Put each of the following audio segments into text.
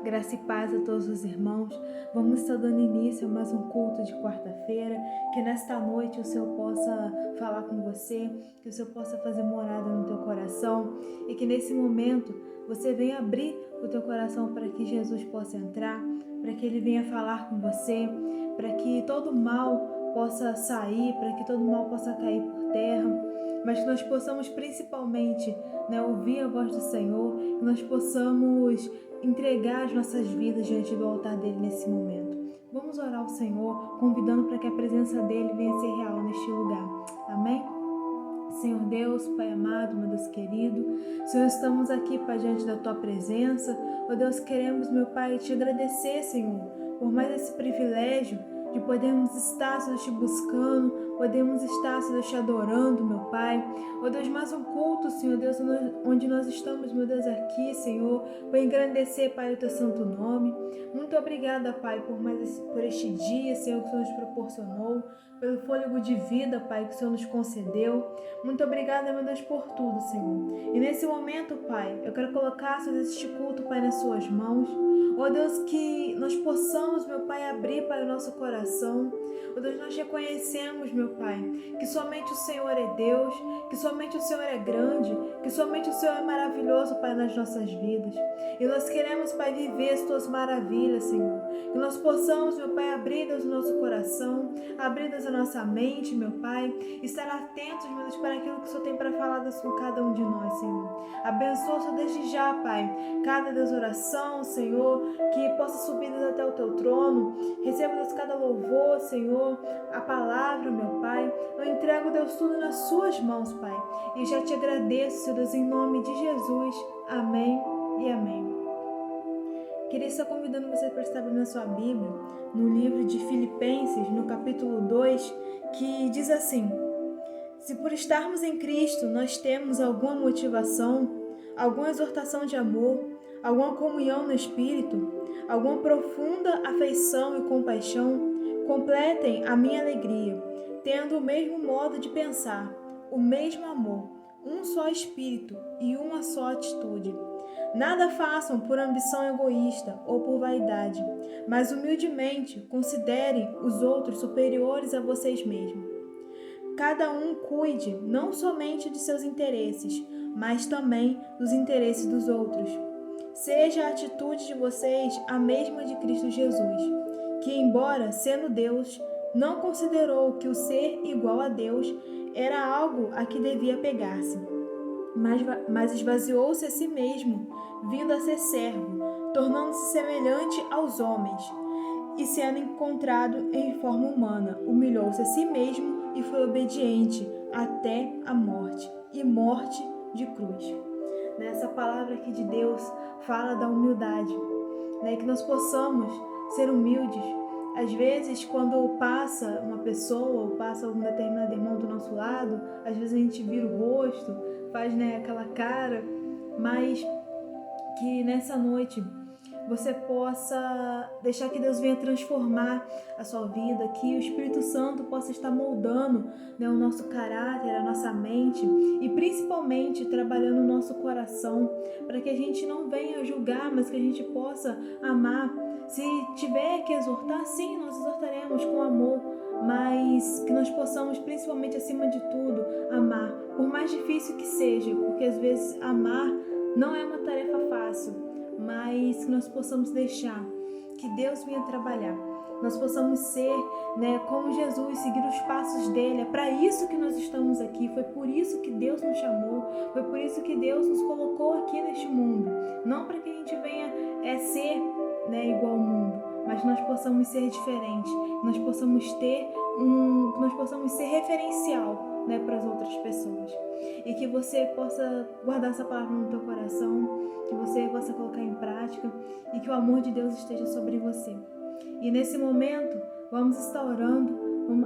Graça e paz a todos os irmãos. Vamos estar dando início a mais um culto de quarta-feira. Que nesta noite o Senhor possa falar com você, que o Senhor possa fazer morada no teu coração e que nesse momento você venha abrir o teu coração para que Jesus possa entrar, para que Ele venha falar com você, para que todo mal possa sair, para que todo mal possa cair por terra, mas que nós possamos principalmente ouvir a voz do Senhor, que nós possamos entregar as nossas vidas diante do altar dele nesse momento. Vamos orar ao Senhor, convidando para que a presença dele venha ser real neste lugar. Amém? Senhor Deus, Pai amado, meu Deus querido, Senhor, estamos aqui, Pai, diante da Tua presença. Ó Deus, queremos, meu Pai, te agradecer, Senhor, por mais esse privilégio de podermos estar, Senhor, te buscando, podemos estar, Senhor, te adorando, meu Pai. Ó Deus, mais um culto, Senhor Deus, onde nós estamos, meu Deus, aqui, Senhor, para engrandecer, Pai, o Teu santo nome. Muito obrigada, Pai, por este dia, Senhor, que o Senhor nos proporcionou, pelo fôlego de vida, Pai, que o Senhor nos concedeu. Muito obrigada, meu Deus, por tudo, Senhor. E nesse momento, Pai, eu quero colocar, Senhor, este culto, Pai, nas Suas mãos. Ó Deus, que nós possamos, meu Pai, abrir, Pai, o nosso coração. Ó Deus, nós reconhecemos, meu Pai, que somente o Senhor é Deus, que somente o Senhor é grande, que somente o Senhor é maravilhoso, Pai, nas nossas vidas. E nós queremos, Pai, viver as Tuas maravilhas, Senhor. Que nós possamos, meu Pai, abrir, Deus, o nosso coração, abrir, Deus, a nossa mente, meu Pai, estar atentos, meu Deus, para aquilo que o Senhor tem para falar, Deus, com cada um de nós, Senhor. Abençoa, Senhor, desde já, Pai, cada, Deus, oração, Senhor, que possa subir, Deus, até o Teu trono. Receba, Deus, cada louvor, Senhor, a palavra, meu Pai. Eu entrego, Deus, tudo nas Suas mãos, Pai. E já te agradeço, Senhor Deus, em nome de Jesus. Amém e amém. Queria estar convidando você para estar abrindo a sua Bíblia no livro de Filipenses, no capítulo 2, que diz assim: se por estarmos em Cristo nós temos alguma motivação, alguma exortação de amor, alguma comunhão no Espírito, alguma profunda afeição e compaixão, completem a minha alegria, tendo o mesmo modo de pensar, o mesmo amor, um só Espírito e uma só atitude. Nada façam por ambição egoísta ou por vaidade, mas humildemente considerem os outros superiores a vocês mesmos. Cada um cuide não somente de seus interesses, mas também dos interesses dos outros. Seja a atitude de vocês a mesma de Cristo Jesus, que, embora sendo Deus, não considerou que o ser igual a Deus era algo a que devia pegar-se, mas esvaziou-se a si mesmo, vindo a ser servo, tornando-se semelhante aos homens, e sendo encontrado em forma humana, humilhou-se a si mesmo e foi obediente até a morte, e morte de cruz. Nessa palavra aqui de Deus fala da humildade, que nós possamos ser humildes. Às vezes, quando passa uma pessoa ou passa algum determinado irmão do nosso lado, às vezes a gente vira o rosto, faz aquela cara, mas que nessa noite você possa deixar que Deus venha transformar a sua vida, que o Espírito Santo possa estar moldando o nosso caráter, a nossa mente e principalmente trabalhando o nosso coração, para que a gente não venha julgar, mas que a gente possa amar. Se tiver que exortar, sim, nós exortaremos com amor, mas que nós possamos, principalmente acima de tudo, amar, por mais difícil que seja, porque às vezes amar não é uma tarefa fácil, mas que nós possamos deixar que Deus venha trabalhar, nós possamos ser como Jesus, seguir os passos dele. É para isso que nós estamos aqui, foi por isso que Deus nos chamou, foi por isso que Deus nos colocou aqui neste mundo, não para que a gente venha ser igual ao mundo, mas nós possamos ser diferentes, nós possamos ser referencial para as outras pessoas, e que você possa guardar essa palavra no teu coração, que você possa colocar em prática e que o amor de Deus esteja sobre você. E nesse momento vamos estar orando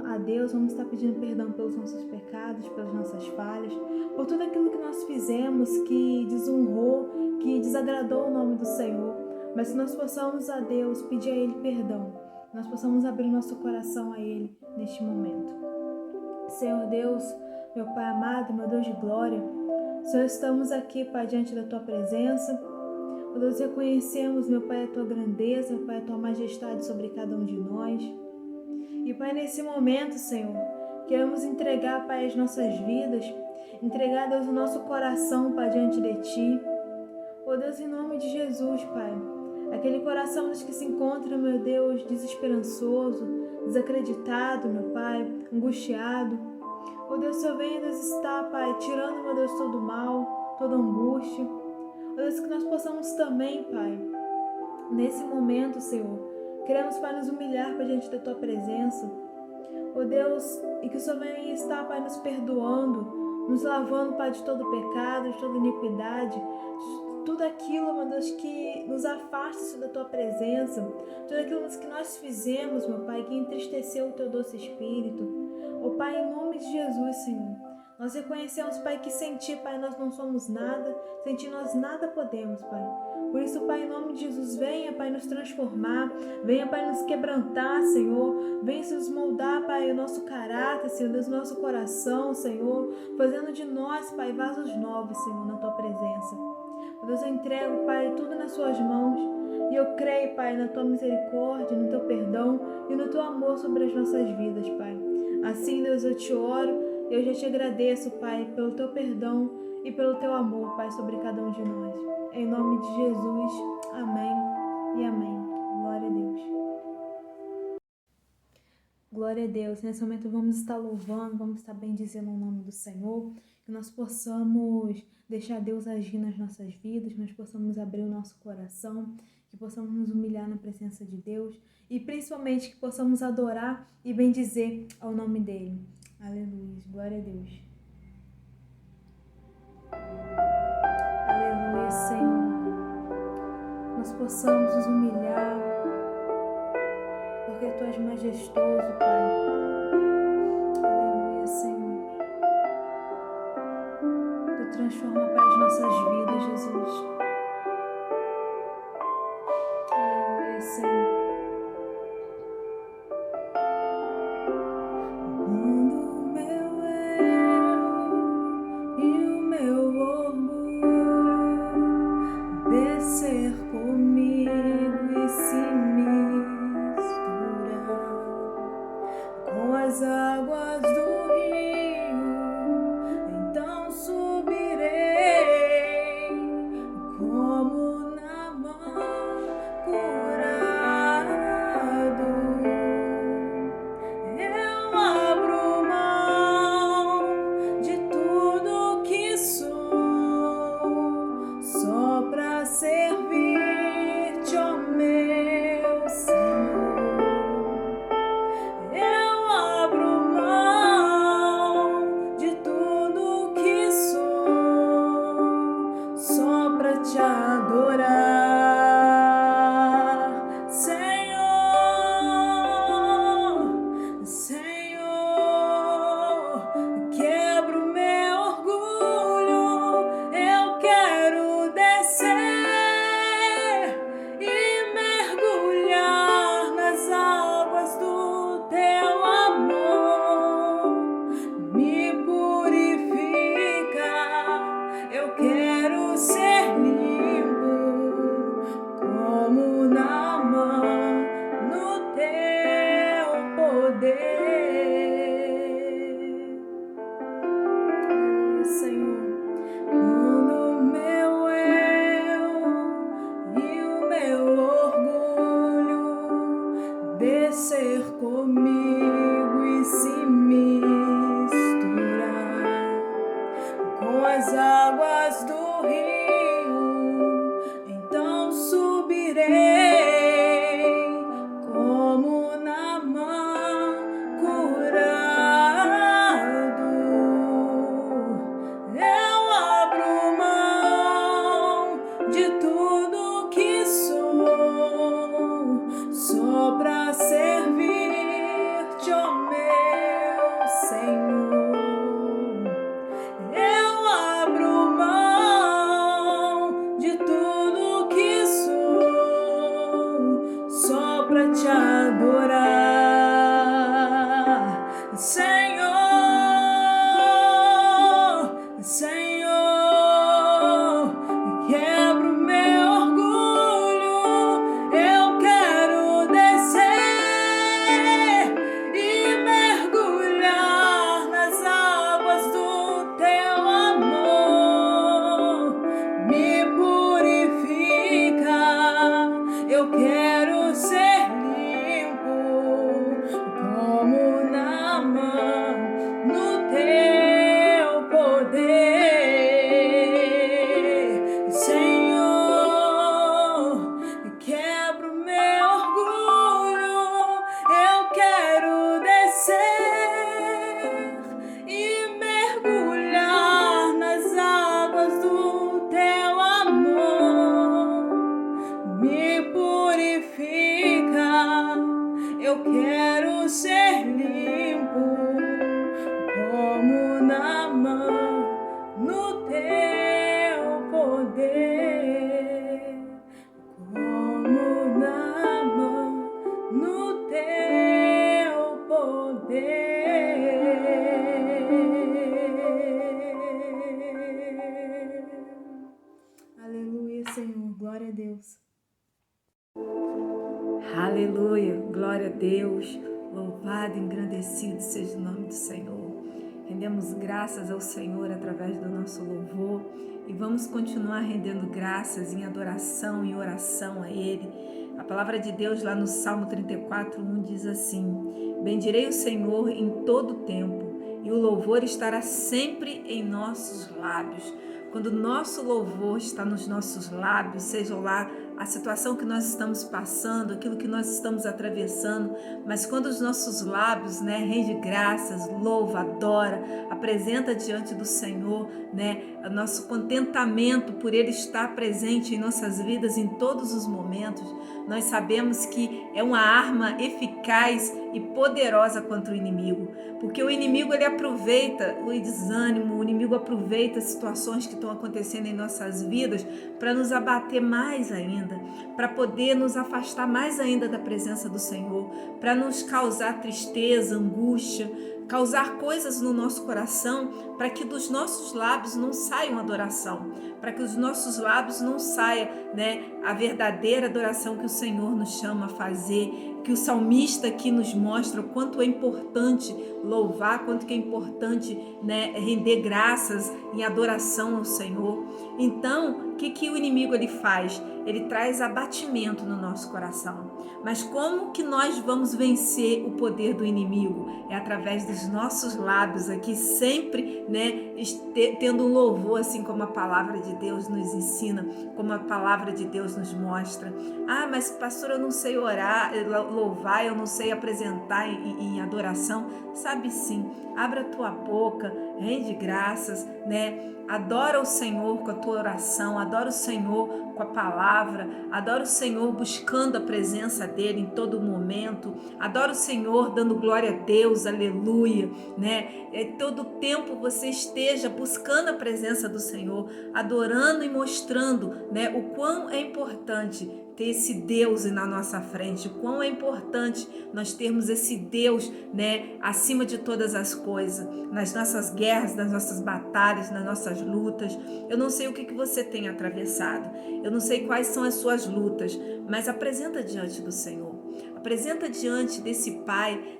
a Deus, vamos estar pedindo perdão pelos nossos pecados, pelas nossas falhas, por tudo aquilo que nós fizemos que desonrou, que desagradou o nome do Senhor, mas que nós possamos a Deus pedir a Ele perdão, nós possamos abrir nosso coração a Ele neste momento. Senhor Deus, meu Pai amado, meu Deus de glória, Senhor, estamos aqui, Pai, diante da Tua presença. Ó Deus, reconhecemos, meu Pai, a Tua grandeza, meu Pai, a Tua majestade sobre cada um de nós. E, Pai, nesse momento, Senhor, queremos entregar, Pai, as nossas vidas, entregar, Deus, o nosso coração, Pai, diante de Ti. Ó Deus, em nome de Jesus, Pai, aquele coração que se encontra, meu Deus, desesperançoso, desacreditado, meu Pai, angustiado. Ó Deus, Senhor, venha, Deus, estar, Pai, tirando, meu Deus, todo o mal, toda a angústia. Ó Deus, que nós possamos também, Pai, nesse momento, Senhor, queremos, Pai, nos humilhar, Pai, diante da Tua presença. Ó Deus, e que o Senhor venha estar, Pai, nos perdoando, nos lavando, Pai, de todo pecado, de toda iniquidade, de tudo aquilo, meu Deus, que nos afasta da Tua presença, tudo aquilo que nós fizemos, meu Pai, que entristeceu o Teu doce Espírito. Ó Pai, em nome de Jesus, Senhor, nós reconhecemos, Pai, que sem Ti, Pai, nós não somos nada, sem Ti nós nada podemos, Pai. Por isso, Pai, em nome de Jesus, venha, Pai, nos transformar, venha, Pai, nos quebrantar, Senhor, venha se nos moldar, Pai, o nosso caráter, Senhor, Deus, o nosso coração, Senhor, fazendo de nós, Pai, vasos novos, Senhor, na Tua presença. Deus, eu entrego, Pai, tudo nas Suas mãos e eu creio, Pai, na Tua misericórdia, no Teu perdão e no Teu amor sobre as nossas vidas, Pai. Assim, Deus, eu te oro, eu já te agradeço, Pai, pelo Teu perdão e pelo Teu amor, Pai, sobre cada um de nós. Em nome de Jesus, amém e amém. Glória a Deus. Glória a Deus. Nesse momento vamos estar louvando, vamos estar bendizendo o nome do Senhor, que nós possamos deixar Deus agir nas nossas vidas, que nós possamos abrir o nosso coração, que possamos nos humilhar na presença de Deus e principalmente que possamos adorar e bendizer ao nome dEle. Aleluia. Glória a Deus. Aleluia, Senhor. Nós possamos nos humilhar, porque Tu és majestoso, Pai. Aleluia, Senhor. Tu transforma, Pai, as nossas vidas, Jesus. Aleluia, Senhor. Quando o meu eu e o meu orgulho descer comigo e se misturar com as águas do rio, então subirei como Naamã curado. Eu abro mão de tudo que sou, só pra servir-te, ó meu Senhor. Eu abro mão de tudo que sou, só pra te adorar, Senhor, Senhor. Quebra o meu orgulho, eu quero descer e mergulhar nas águas do Teu amor. Me purifica, eu quero ser limpo como Naamã no Teu poder. Senhor, quando o meu eu e o meu orgulho descer comigo e se misturar com as águas do rio, então subirei como Naamã curado. Eu abro mão de tudo que sou, só pra servir-te, ó meu Senhor. Eu abro mão de tudo que sou, só pra te adorar, Senhor, Senhor. Quebra o meu orgulho, ser limpo como Naamã no teu poder, como Naamã no teu poder. Aleluia, Senhor, glória a Deus. Aleluia, glória a Deus, louvado e engrandecido seja o nome do Senhor. Rendemos graças ao Senhor através do nosso louvor e vamos continuar rendendo graças em adoração e oração a Ele. A palavra de Deus lá no Salmo 34:1 diz assim: bendirei o Senhor em todo o tempo e o louvor estará sempre em nossos lábios. Quando o nosso louvor está nos nossos lábios, seja lá a situação que nós estamos passando, aquilo que nós estamos atravessando, mas quando os nossos lábios, rende graças, louva, adora, apresenta diante do Senhor, o nosso contentamento por Ele estar presente em nossas vidas em todos os momentos, nós sabemos que é uma arma eficaz e poderosa contra o inimigo, porque o inimigo ele aproveita o desânimo, o inimigo aproveita situações que estão acontecendo em nossas vidas para nos abater mais ainda, para poder nos afastar mais ainda da presença do Senhor, para nos causar tristeza, angústia, causar coisas no nosso coração, para que dos nossos lábios não saia uma adoração, para que dos nossos lábios não saia, a verdadeira adoração que o Senhor nos chama a fazer, que o salmista aqui nos mostra o quanto é importante louvar, quanto que é importante, render graças em adoração ao Senhor. Então, o que o inimigo ele faz? Ele traz abatimento no nosso coração. Mas como que nós vamos vencer o poder do inimigo? É através dos nossos lábios aqui, sempre, tendo um louvor, assim como a palavra de Deus nos ensina, como a palavra de Deus nos mostra. Ah, mas pastor, eu não sei orar, louvar, eu não sei apresentar em adoração. Sabe sim, abra a tua boca, rende graças, adora o Senhor com a tua oração, adora o Senhor com a palavra, adora o Senhor buscando a presença dele em todo momento, adora o Senhor dando glória a Deus, aleluia, todo tempo você esteja buscando a presença do Senhor, adorando e mostrando, o quão é importante ter esse Deus na nossa frente, o quão é importante nós termos esse Deus, acima de todas as coisas, nas nossas guerras, nas nossas batalhas, nas nossas lutas. Eu não sei o que você tem atravessado, eu não sei quais são as suas lutas, mas apresenta diante do Senhor. Apresenta diante desse Pai,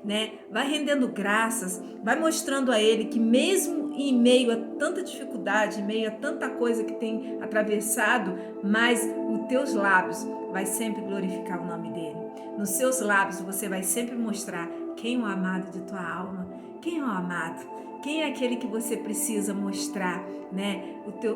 vai rendendo graças, vai mostrando a Ele que mesmo em meio a tanta dificuldade, em meio a tanta coisa que tem atravessado, mas os teus lábios vai sempre glorificar o nome dEle. Nos seus lábios você vai sempre mostrar quem é o amado de tua alma, quem é o amado, quem é aquele que você precisa mostrar,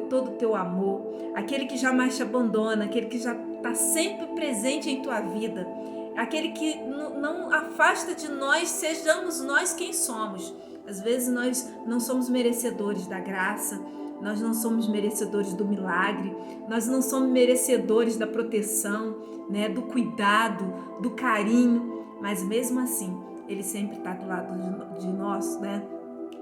todo o teu amor, aquele que jamais te abandona, aquele que já está sempre presente em tua vida, aquele que não afasta de nós, sejamos nós quem somos. Às vezes nós não somos merecedores da graça, nós não somos merecedores do milagre, nós não somos merecedores da proteção, do cuidado, do carinho, mas mesmo assim, Ele sempre está do lado de nós,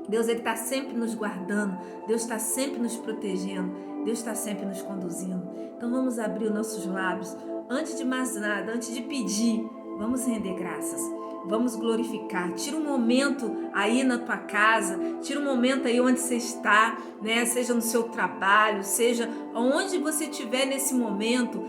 Deus ele está sempre nos guardando, Deus está sempre nos protegendo, Deus está sempre nos conduzindo. Então vamos abrir os nossos lábios, antes de mais nada, antes de pedir, vamos render graças. Vamos glorificar, tira um momento aí na tua casa, tira um momento aí onde você está, seja no seu trabalho, seja onde você estiver nesse momento,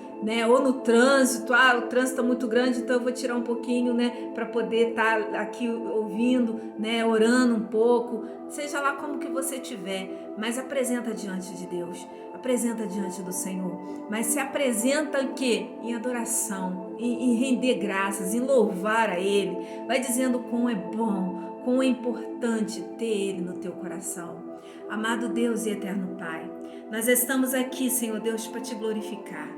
ou no trânsito, o trânsito está muito grande, então eu vou tirar um pouquinho, para poder estar aqui ouvindo, orando um pouco, seja lá como que você estiver, mas apresenta diante de Deus, apresenta diante do Senhor, mas se apresenta em quê? Em adoração, em render graças, em louvar a Ele, vai dizendo quão é bom, quão é importante ter Ele no teu coração. Amado Deus e eterno Pai, nós estamos aqui, Senhor Deus, para te glorificar.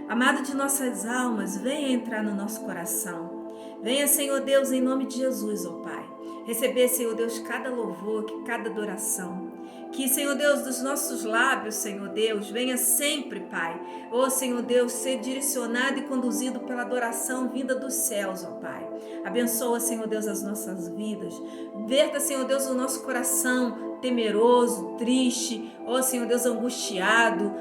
Amado de nossas almas, venha entrar no nosso coração. Venha, Senhor Deus, em nome de Jesus, ó Pai, receber, Senhor Deus, cada louvor, cada adoração. Que, Senhor Deus, dos nossos lábios, Senhor Deus, venha sempre, Pai, Senhor Deus, ser direcionado e conduzido pela adoração vinda dos céus, Pai. Abençoa, Senhor Deus, as nossas vidas. Verta, Senhor Deus, o nosso coração temeroso, triste, Senhor Deus, angustiado,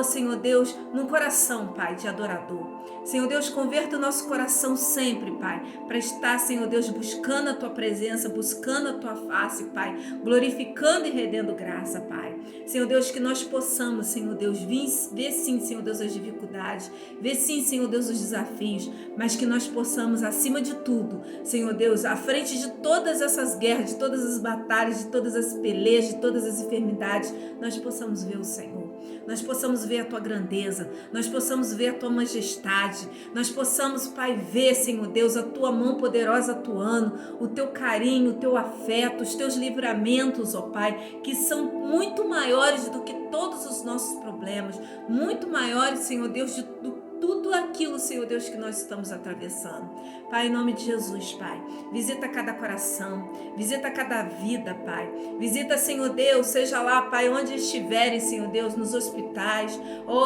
Senhor Deus, num coração, Pai, de adorador. Senhor Deus, converta o nosso coração sempre, Pai, para estar, Senhor Deus, buscando a Tua presença, buscando a Tua face, Pai, glorificando e rendendo graça, Pai. Senhor Deus, que nós possamos, Senhor Deus, ver sim, Senhor Deus, as dificuldades, ver sim, Senhor Deus, os desafios, mas que nós possamos, acima de tudo, Senhor Deus, à frente de todas essas guerras, de todas as batalhas, de todas as pelejas, de todas as enfermidades, nós possamos ver o Senhor. Nós possamos ver a Tua grandeza, nós possamos ver a Tua majestade, nós possamos, Pai, ver, Senhor Deus, a Tua mão poderosa atuando, o Teu carinho, o Teu afeto, os Teus livramentos, Pai, que são muito maiores do que todos os nossos problemas, muito maiores, Senhor Deus, do tudo aquilo, Senhor Deus, que nós estamos atravessando. Pai, em nome de Jesus, Pai, visita cada coração, visita cada vida, Pai. Visita, Senhor Deus, seja lá, Pai, onde estiverem, Senhor Deus, nos hospitais,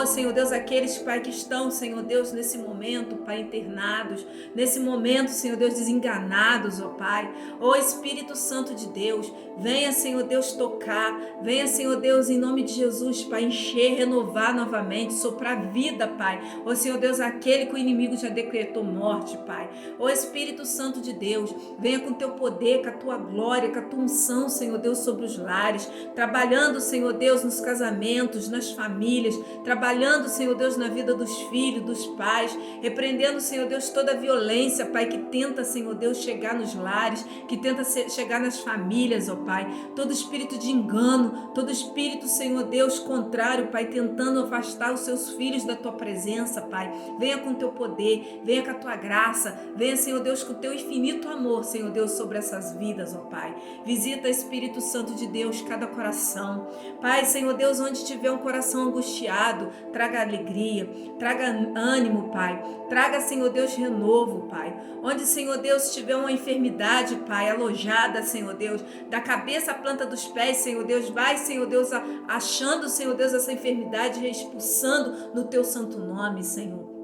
Senhor Deus, aqueles, Pai, que estão, Senhor Deus, nesse momento, Pai, internados, nesse momento, Senhor Deus, desenganados, Pai. Espírito Santo de Deus, venha, Senhor Deus, tocar, venha, Senhor Deus, em nome de Jesus, Pai, encher, renovar novamente, soprar vida, Pai. Senhor Deus, aquele que o inimigo já decretou morte, Pai. Espírito Santo de Deus, venha com Teu poder, com a Tua glória, com a Tua unção, Senhor Deus, sobre os lares, trabalhando, Senhor Deus, nos casamentos, nas famílias, trabalhando, Senhor Deus, na vida dos filhos, dos pais, repreendendo, Senhor Deus, toda a violência, Pai, que tenta, Senhor Deus, chegar nos lares, que tenta chegar nas famílias, Pai, todo espírito de engano, todo espírito, Senhor Deus, contrário, Pai, tentando afastar os Seus filhos da Tua presença, Pai. Venha com Teu poder, venha com a Tua graça, venha, Senhor Deus, com o Teu infinito amor, Senhor Deus, sobre essas vidas, Pai. Visita, Espírito Santo de Deus, cada coração. Pai, Senhor Deus, onde tiver um coração angustiado, traga alegria, traga ânimo, Pai. Traga, Senhor Deus, renovo, Pai. Onde, Senhor Deus, tiver uma enfermidade, Pai, alojada, Senhor Deus, da cabeça à planta dos pés, Senhor Deus, vai, Senhor Deus, achando, Senhor Deus, essa enfermidade, expulsando no Teu santo nome, Senhor.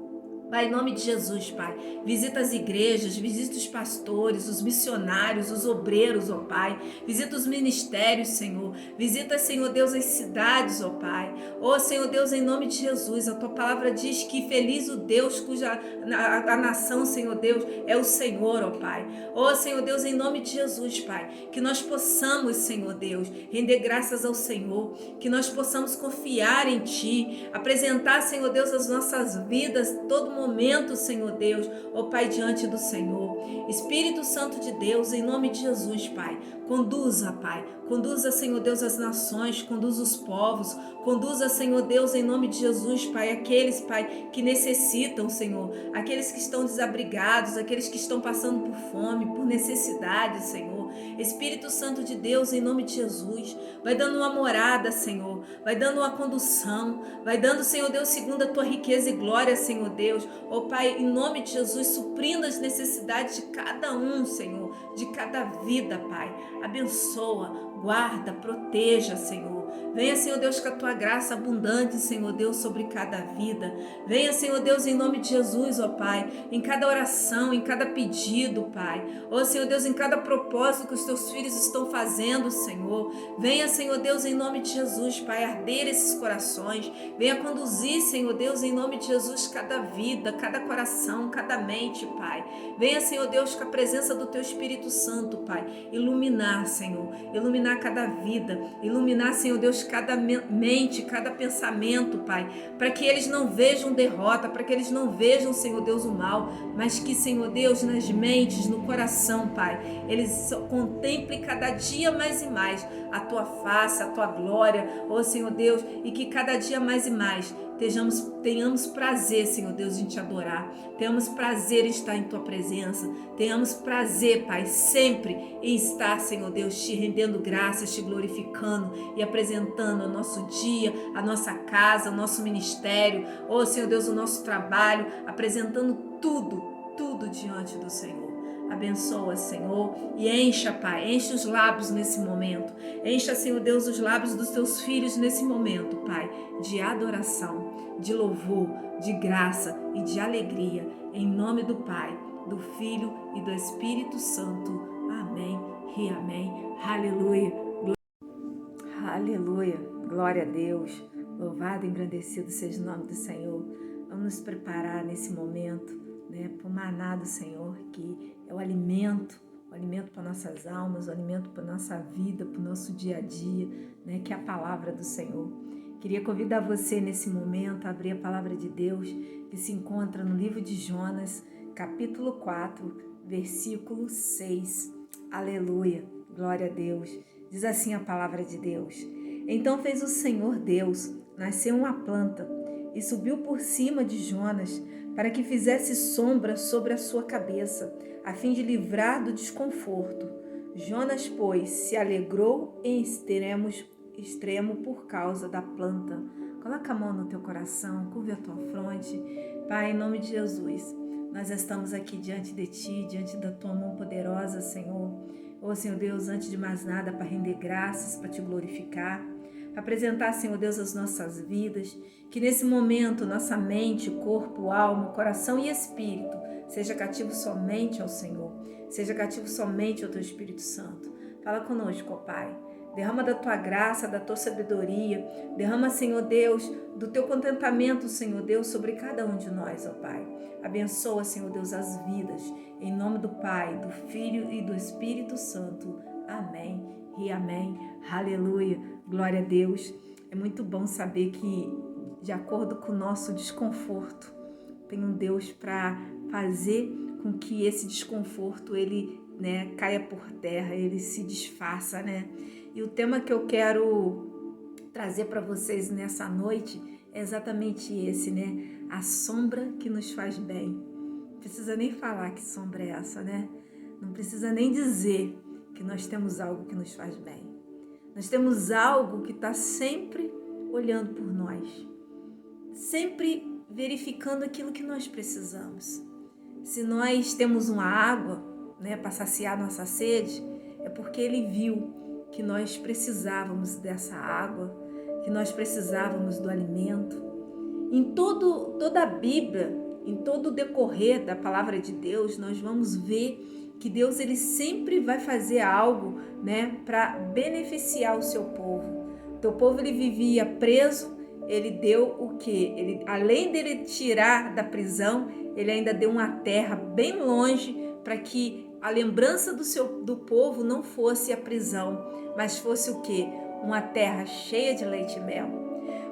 Pai, em nome de Jesus, Pai, visita as igrejas, visita os pastores, os missionários, os obreiros, Pai, visita os ministérios, Senhor, visita, Senhor Deus, as cidades, Pai, Senhor Deus, em nome de Jesus, a Tua palavra diz que feliz o Deus cuja a nação, Senhor Deus, é o Senhor, Pai, Senhor Deus, em nome de Jesus, Pai, que nós possamos, Senhor Deus, render graças ao Senhor, que nós possamos confiar em Ti, apresentar, Senhor Deus, as nossas vidas, todo momento, Senhor Deus, Pai, diante do Senhor. Espírito Santo de Deus, em nome de Jesus, Pai, conduza, Pai, conduza, Senhor Deus, as nações, conduza os povos, conduza, Senhor Deus, em nome de Jesus, Pai, aqueles, Pai, que necessitam, Senhor, aqueles que estão desabrigados, aqueles que estão passando por fome, por necessidade, Senhor. Espírito Santo de Deus, em nome de Jesus, vai dando uma morada, Senhor, vai dando uma condução, vai dando, Senhor Deus, segundo a Tua riqueza e glória, Senhor Deus, Pai, em nome de Jesus, suprindo as necessidades de cada um, Senhor, de cada vida, Pai, abençoa, guarda, proteja, Senhor. Venha, Senhor Deus, com a Tua graça abundante, Senhor Deus, sobre cada vida. Venha, Senhor Deus, em nome de Jesus, Pai, em cada oração, em cada pedido, Pai. Senhor Deus, em cada propósito que os Teus filhos estão fazendo, Senhor. Venha, Senhor Deus, em nome de Jesus, Pai, arder esses corações. Venha conduzir, Senhor Deus, em nome de Jesus, cada vida, cada coração, cada mente, Pai. Venha, Senhor Deus, com a presença do Teu Espírito Santo, Pai, iluminar, Senhor, iluminar cada vida, iluminar, Senhor Deus, cada mente, cada pensamento, Pai, para que eles não vejam derrota, para que eles não vejam, Senhor Deus, o mal, mas que, Senhor Deus, nas mentes, no coração, Pai, eles contemplem cada dia mais e mais a Tua face, a Tua glória, Senhor Deus, e que cada dia mais e mais tenhamos prazer, Senhor Deus, em Te adorar, tenhamos prazer em estar em Tua presença, tenhamos prazer, Pai, sempre em estar, Senhor Deus, Te rendendo graças, Te glorificando e apresentando o nosso dia, a nossa casa, o nosso ministério, Senhor Deus, o nosso trabalho, apresentando tudo diante do Senhor. Abençoa, Senhor, e encha, Pai, enche os lábios nesse momento. Encha, Senhor Deus, os lábios dos teus filhos nesse momento, Pai, de adoração, de louvor, de graça e de alegria. Em nome do Pai, do Filho e do Espírito Santo. Amém e amém. Aleluia. Aleluia. Glória a Deus. Louvado e engrandecido seja o nome do Senhor. Vamos nos preparar nesse momento, para o maná do Senhor, que é o alimento para nossas almas, o alimento para nossa vida, para o nosso dia a dia, que é a palavra do Senhor. Queria convidar você nesse momento a abrir a palavra de Deus, que se encontra no livro de Jonas, capítulo 4, versículo 6. Aleluia, glória a Deus. Diz assim a palavra de Deus. Então fez o Senhor Deus nascer uma planta e subiu por cima de Jonas para que fizesse sombra sobre a sua cabeça, a fim de livrar do desconforto. Jonas, pois, se alegrou em extremo por causa da planta. Coloca a mão no teu coração, curva a tua fronte. Pai, em nome de Jesus, nós estamos aqui diante de Ti, diante da Tua mão poderosa, Senhor. Ô, Senhor Deus, antes de mais nada, para render graças, para Te glorificar, para apresentar, Senhor Deus, as nossas vidas, que nesse momento nossa mente, corpo, alma, coração e espírito seja cativo somente ao Senhor, seja cativo somente ao Teu Espírito Santo. Fala conosco, ó Pai. Derrama da Tua graça, da Tua sabedoria. Derrama, Senhor Deus, do Teu contentamento, Senhor Deus, sobre cada um de nós, ó Pai. Abençoa, Senhor Deus, as vidas. Em nome do Pai, do Filho e do Espírito Santo. Amém e amém. Aleluia. Glória a Deus. É muito bom saber que, de acordo com o nosso desconforto, tem um Deus para fazer com que esse desconforto, ele caia por terra, ele se desfaça, E o tema que eu quero trazer para vocês nessa noite é exatamente esse, A sombra que nos faz bem. Não precisa nem falar que sombra é essa, Não precisa nem dizer que nós temos algo que nos faz bem. Nós temos algo que está sempre olhando por nós, sempre verificando aquilo que nós precisamos. Se nós temos uma água, para saciar nossa sede, é porque Ele viu que nós precisávamos dessa água, que nós precisávamos do alimento. Em toda a Bíblia, em todo o decorrer da palavra de Deus, nós vamos ver que Deus, ele sempre vai fazer algo, para beneficiar o seu povo. O teu povo, ele vivia preso, ele deu o quê? Ele, além dele tirar da prisão, ele ainda deu uma terra bem longe para que a lembrança do povo não fosse a prisão, mas fosse o quê? Uma terra cheia de leite e mel.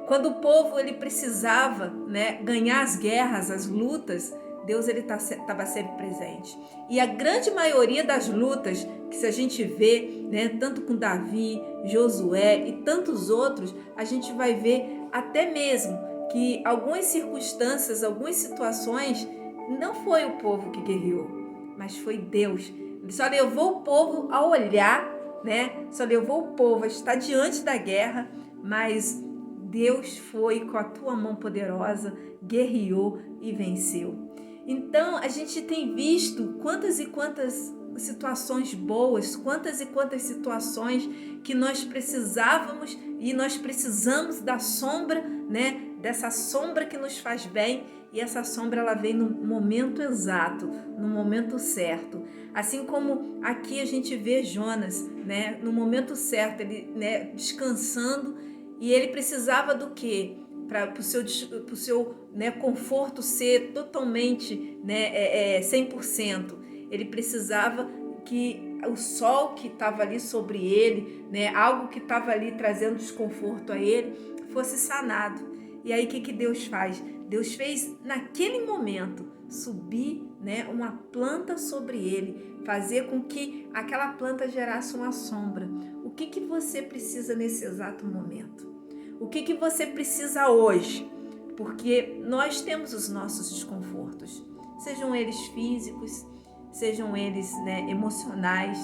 Quando o povo, ele precisava, ganhar as guerras, as lutas, Deus, ele estava sempre presente. E a grande maioria das lutas que se a gente vê, tanto com Davi, Josué e tantos outros, a gente vai ver até mesmo que algumas circunstâncias, algumas situações, não foi o povo que guerreou, mas foi Deus. Ele só levou o povo a olhar, Só levou o povo a estar diante da guerra, mas Deus foi com a tua mão poderosa, guerreou e venceu. Então, a gente tem visto quantas e quantas situações boas, quantas e quantas situações que nós precisávamos e nós precisamos da sombra, dessa sombra que nos faz bem, e essa sombra, ela vem no momento exato, no momento certo. Assim como aqui a gente vê Jonas, no momento certo, ele descansando, e ele precisava do quê? Para o seu conforto ser totalmente 100%. Ele precisava que o sol que estava ali sobre ele, algo que estava ali trazendo desconforto a ele, fosse sanado. E aí o que Deus faz? Deus fez naquele momento subir uma planta sobre ele, fazer com que aquela planta gerasse uma sombra. O que você precisa nesse exato momento? O que você precisa hoje? Porque nós temos os nossos desconfortos, sejam eles físicos, sejam eles emocionais,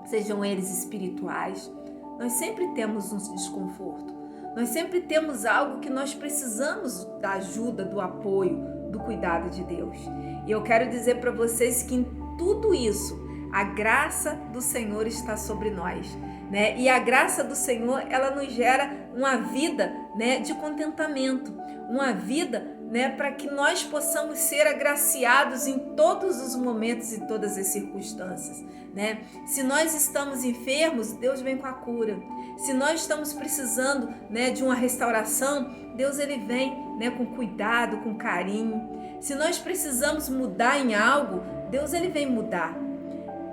sejam eles espirituais. Nós sempre temos um desconforto. Nós sempre temos algo que nós precisamos da ajuda, do apoio, do cuidado de Deus. E eu quero dizer para vocês que tudo isso, a graça do Senhor está sobre nós, né? E a graça do Senhor, ela nos gera uma vida, né, de contentamento, uma vida, né, para que nós possamos ser agraciados em todos os momentos e todas as circunstâncias, né? Se nós estamos enfermos, Deus vem com a cura. Se nós estamos precisando, né, de uma restauração, Deus ele vem, né, com cuidado, com carinho. Se nós precisamos mudar em algo, Deus ele vem mudar.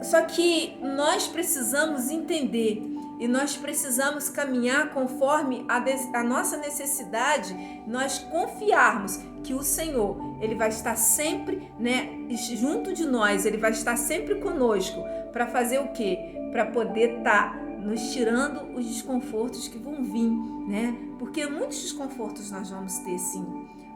Só que nós precisamos entender e nós precisamos caminhar conforme a nossa necessidade, nós confiarmos que o Senhor, ele vai estar sempre, né, junto de nós, ele vai estar sempre conosco para fazer o quê? Para poder estar nos tirando os desconfortos que vão vir, né? Porque muitos desconfortos nós vamos ter, sim.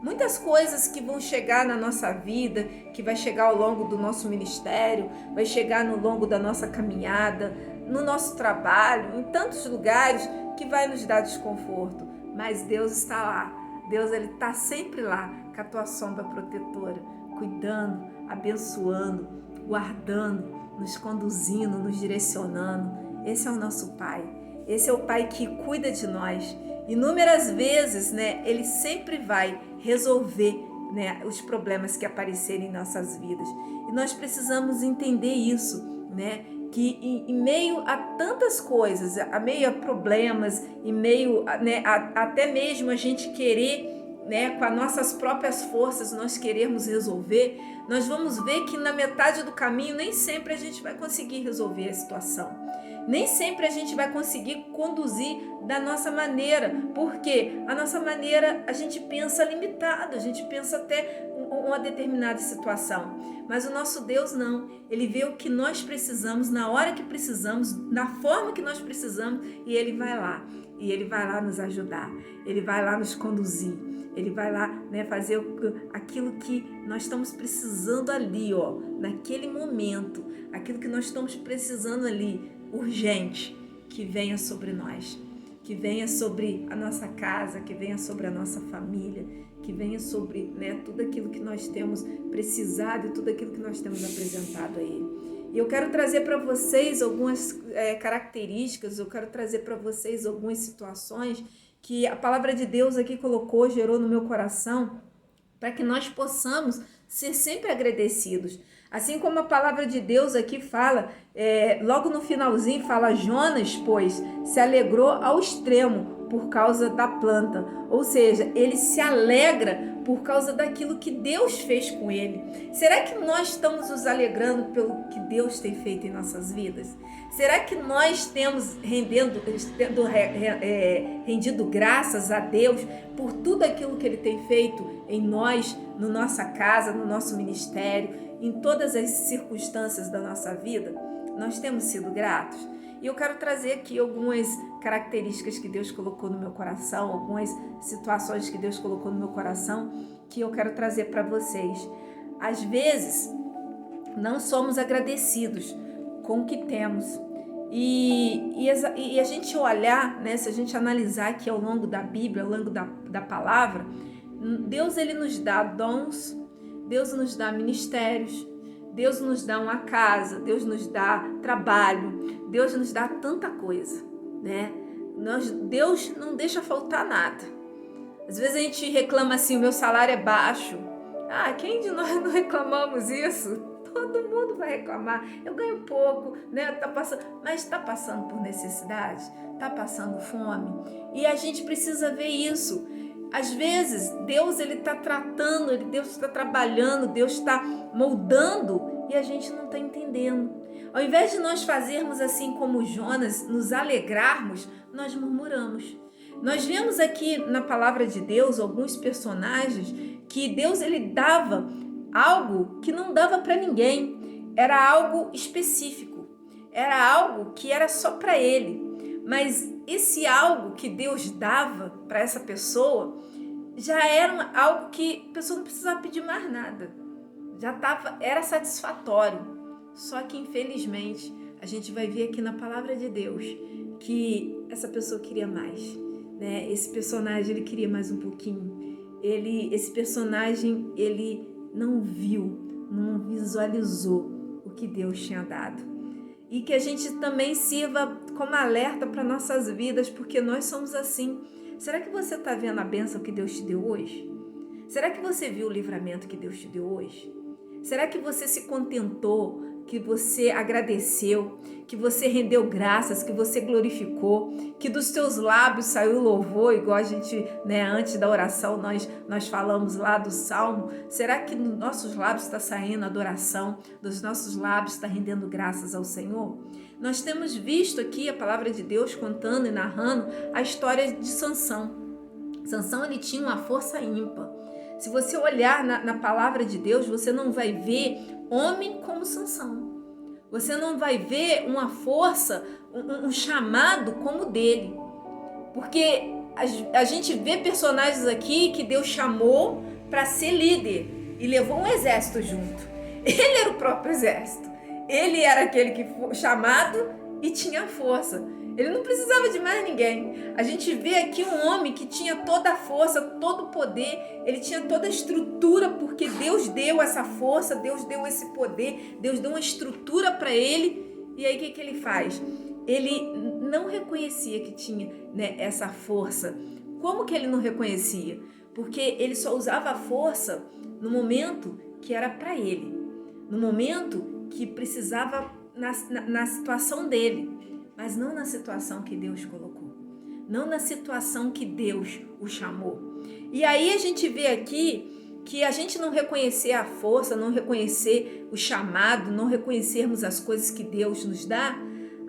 Muitas coisas que vão chegar na nossa vida, que vai chegar ao longo do nosso ministério, vai chegar no longo da nossa caminhada, no nosso trabalho, em tantos lugares que vai nos dar desconforto. Mas Deus está lá. Deus ele está sempre lá com a tua sombra protetora, cuidando, abençoando, guardando, nos conduzindo, nos direcionando. Esse é o nosso Pai. Esse é o Pai que cuida de nós. Inúmeras vezes, né, ele sempre vai resolver, né, os problemas que aparecerem em nossas vidas. E nós precisamos entender isso, né, que em meio a tantas coisas, a meio a problemas, em meio, né, até mesmo a gente querer, né, com as nossas próprias forças nós queremos resolver, nós vamos ver que na metade do caminho nem sempre a gente vai conseguir resolver a situação. Nem sempre a gente vai conseguir conduzir da nossa maneira, porque a nossa maneira a gente pensa limitado, a gente pensa até uma determinada situação. Mas o nosso Deus não, ele vê o que nós precisamos, na hora que precisamos, na forma que nós precisamos, e ele vai lá. E ele vai lá nos ajudar, ele vai lá nos conduzir, ele vai lá, né, fazer aquilo que nós estamos precisando ali, ó, naquele momento, aquilo que nós estamos precisando ali, urgente, que venha sobre nós, que venha sobre a nossa casa, que venha sobre a nossa família, que venha sobre, né, tudo aquilo que nós temos precisado e tudo aquilo que nós temos apresentado a Ele. E eu quero trazer para vocês algumas características, eu quero trazer para vocês algumas situações que a palavra de Deus aqui colocou, gerou no meu coração, para que nós possamos ser sempre agradecidos. Assim como a palavra de Deus aqui fala, logo no finalzinho fala, Jonas, pois, se alegrou ao extremo por causa da planta. Ou seja, ele se alegra por causa daquilo que Deus fez com ele. Será que nós estamos nos alegrando pelo que Deus tem feito em nossas vidas? Será que nós temos rendido graças a Deus por tudo aquilo que Ele tem feito em nós, na nossa casa, no nosso ministério, em todas as circunstâncias da nossa vida? Nós temos sido gratos? E eu quero trazer aqui algumas características que Deus colocou no meu coração, algumas situações que Deus colocou no meu coração, que eu quero trazer para vocês. Às vezes, não somos agradecidos com o que temos. E a gente olhar, né, se a gente analisar aqui ao longo da Bíblia, ao longo da palavra, Deus ele nos dá dons, Deus nos dá ministérios, Deus nos dá uma casa, Deus nos dá trabalho, Deus nos dá tanta coisa, né? Deus não deixa faltar nada. Às vezes a gente reclama assim, o meu salário é baixo. Ah, quem de nós não reclamamos isso? Todo mundo vai reclamar. Eu ganho pouco, né? Mas está passando por necessidade, está passando fome. E a gente precisa ver isso. Às vezes, Deus ele está tratando, Deus está trabalhando, Deus está moldando e a gente não está entendendo. Ao invés de nós fazermos assim como Jonas, nos alegrarmos, nós murmuramos. Nós vemos aqui na palavra de Deus alguns personagens que Deus ele dava algo que não dava para ninguém. Era algo específico. Era algo que era só para ele. Mas esse algo que Deus dava para essa pessoa já era algo que a pessoa não precisava pedir mais nada. Era satisfatório. Só que infelizmente a gente vai ver aqui na palavra de Deus que essa pessoa queria mais, né? Esse personagem ele queria mais um pouquinho. Esse personagem ele não viu, não visualizou o que Deus tinha dado. E que a gente também sirva como alerta para nossas vidas, porque nós somos assim. Será que você está vendo a bênção que Deus te deu hoje? Será que você viu o livramento que Deus te deu hoje? Será que você se contentou, que você agradeceu, que você rendeu graças, que você glorificou, que dos teus lábios saiu louvor, igual a gente, antes da oração nós falamos lá do Salmo? Será que dos nossos lábios está saindo adoração, dos nossos lábios está rendendo graças ao Senhor? Nós temos visto aqui a palavra de Deus contando e narrando a história de Sansão. Sansão, ele tinha uma força ímpar. Se você olhar na palavra de Deus, você não vai ver homem como Sansão. Você não vai ver uma força, um chamado como o dele. Porque a gente vê personagens aqui que Deus chamou para ser líder e levou um exército junto. Ele era o próprio exército. Ele era aquele que foi chamado e tinha força. Ele não precisava de mais ninguém. A gente vê aqui um homem que tinha toda a força, todo o poder, ele tinha toda a estrutura, porque Deus deu essa força, Deus deu esse poder, Deus deu uma estrutura para ele. E aí o que ele faz? Ele não reconhecia que tinha, essa força. Como que ele não reconhecia? Porque ele só usava a força no momento que era para ele, no momento que precisava na situação dele. Mas não na situação que Deus colocou. Não na situação que Deus o chamou. E aí a gente vê aqui que a gente não reconhecer a força, não reconhecer o chamado, não reconhecermos as coisas que Deus nos dá,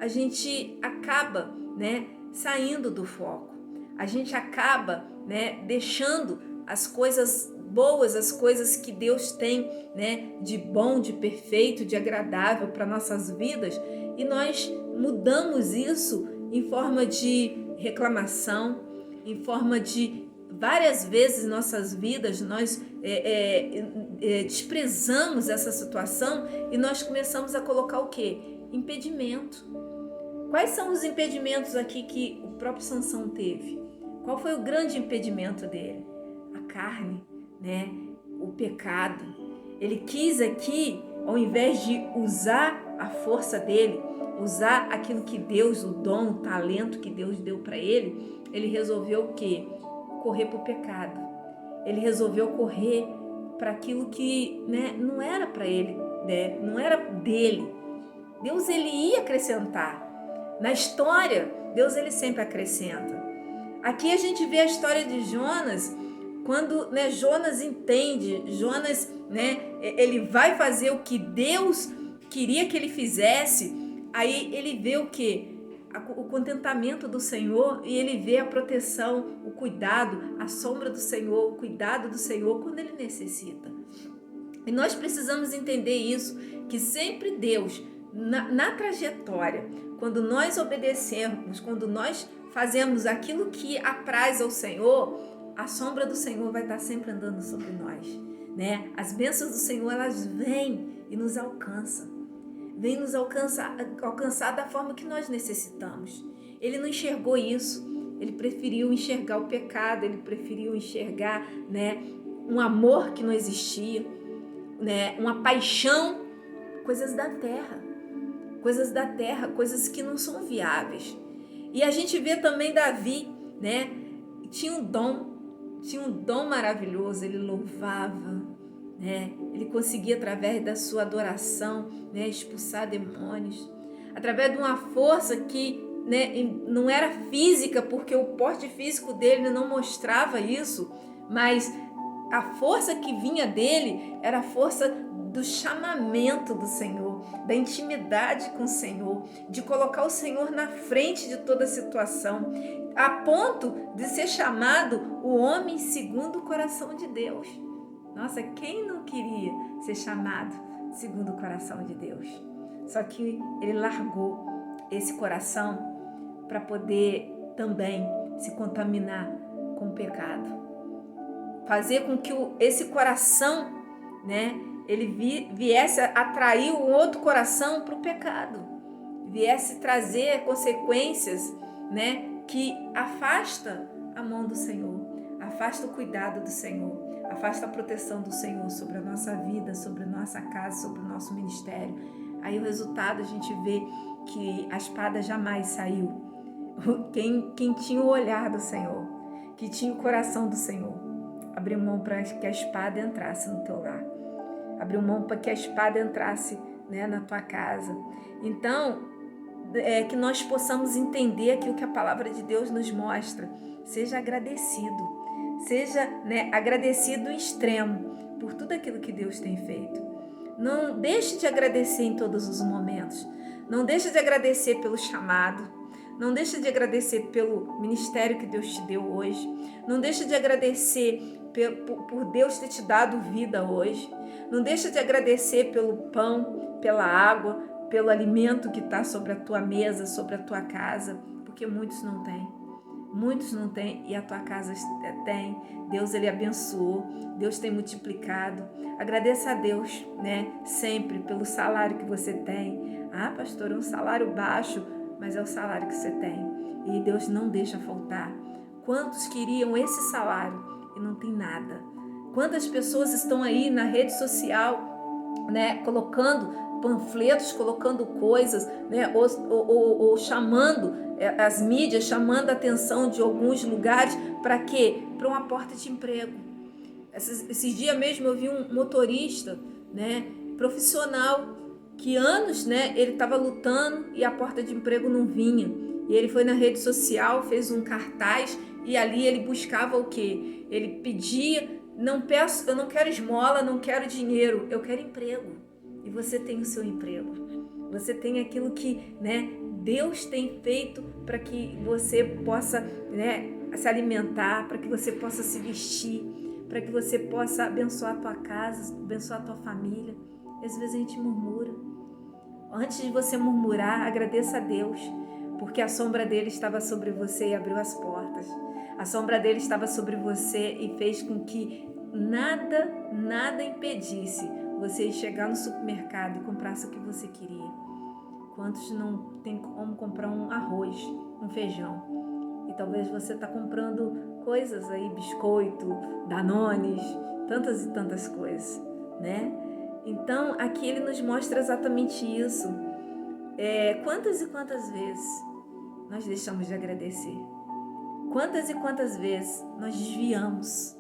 a gente acaba, saindo do foco. A gente acaba, deixando as coisas boas, as coisas que Deus tem, de bom, de perfeito, de agradável para nossas vidas, e nós mudamos isso em forma de reclamação, em forma de várias vezes em nossas vidas nós desprezamos essa situação e nós começamos a colocar o quê? Impedimento. Quais são os impedimentos aqui que o próprio Sansão teve? Qual foi o grande impedimento dele? A carne, o pecado. Ele quis aqui, ao invés de usar a força dele, usar aquilo que Deus, o dom, o talento que Deus deu para ele, ele resolveu o quê? Correr para o pecado. Ele resolveu correr para aquilo que não era para ele, não era dele. Deus, ele ia acrescentar. Na história, Deus, ele sempre acrescenta. Aqui a gente vê a história de Jonas, quando Jonas entende, Jonas, ele vai fazer o que Deus queria que ele fizesse. Aí ele vê o quê? O contentamento do Senhor, e ele vê a proteção, o cuidado, a sombra do Senhor, o cuidado do Senhor quando ele necessita. E nós precisamos entender isso, que sempre Deus, na trajetória, quando nós obedecemos, quando nós fazemos aquilo que apraz ao Senhor, a sombra do Senhor vai estar sempre andando sobre nós. As bênçãos do Senhor, elas vêm e nos alcançam. Vem nos alcançar da forma que nós necessitamos. Ele não enxergou isso, ele preferiu enxergar o pecado, ele preferiu enxergar um amor que não existia, uma paixão, coisas da terra, coisas que não são viáveis. E a gente vê também Davi, tinha um dom maravilhoso, ele louvava, ele conseguia, através da sua adoração, expulsar demônios, através de uma força que não era física, porque o porte físico dele não mostrava isso, mas a força que vinha dele era a força do chamamento do Senhor, da intimidade com o Senhor, de colocar o Senhor na frente de toda a situação, a ponto de ser chamado o homem segundo o coração de Deus. Nossa, quem não queria ser chamado segundo o coração de Deus? Só que ele largou esse coração para poder também se contaminar com o pecado. Fazer com que esse coração, ele viesse a atrair o outro coração para o pecado. Viesse trazer consequências, que afasta a mão do Senhor, afasta o cuidado do Senhor, afasta a proteção do Senhor sobre a nossa vida, sobre a nossa casa, sobre o nosso ministério. Aí o resultado a gente vê que a espada jamais saiu. Quem tinha o olhar do Senhor, que tinha o coração do Senhor, abriu mão para que a espada entrasse no teu lar. Abriu mão para que a espada entrasse, né, na tua casa. Então, que nós possamos entender aquilo que a palavra de Deus nos mostra. Seja agradecido. Seja, né, agradecido em extremo por tudo aquilo que Deus tem feito. Não deixe de agradecer em todos os momentos. Não deixe de agradecer pelo chamado. Não deixe de agradecer pelo ministério que Deus te deu hoje. Não deixe de agradecer por Deus ter te dado vida hoje. Não deixe de agradecer pelo pão, pela água, pelo alimento que está sobre a tua mesa, sobre a tua casa, porque muitos não têm. Muitos não têm e a tua casa tem. Deus, Ele abençoou. Deus tem multiplicado. Agradeça a Deus, né, sempre pelo salário que você tem. Ah, pastor, é um salário baixo, mas é o salário que você tem. E Deus não deixa faltar. Quantos queriam esse salário e não tem nada? Quantas pessoas estão aí na rede social, né, colocando panfletos, colocando coisas, né, ou chamando as mídias, chamando a atenção de alguns lugares para quê? Para uma porta de emprego. Esses dias mesmo eu vi um motorista, né, profissional, que anos, né, ele estava lutando e a porta de emprego não vinha. E ele foi na rede social, fez um cartaz e ali ele buscava o quê? Ele pedia, eu não quero esmola, não quero dinheiro, eu quero emprego. E você tem o seu emprego. Você tem aquilo que, né, Deus tem feito para que você possa, né, se alimentar, para que você possa se vestir, para que você possa abençoar a tua casa, abençoar a tua família. Às vezes a gente murmura. Antes de você murmurar, agradeça a Deus, porque a sombra dele estava sobre você e abriu as portas. A sombra dele estava sobre você e fez com que nada impedisse você chegar no supermercado e comprasse o que você queria. Quantos não tem como comprar um arroz, um feijão? E talvez você está comprando coisas aí, biscoito, danones, tantas e tantas coisas, né? Então, aqui ele nos mostra exatamente isso. Quantas e quantas vezes nós deixamos de agradecer? Quantas e quantas vezes nós desviamos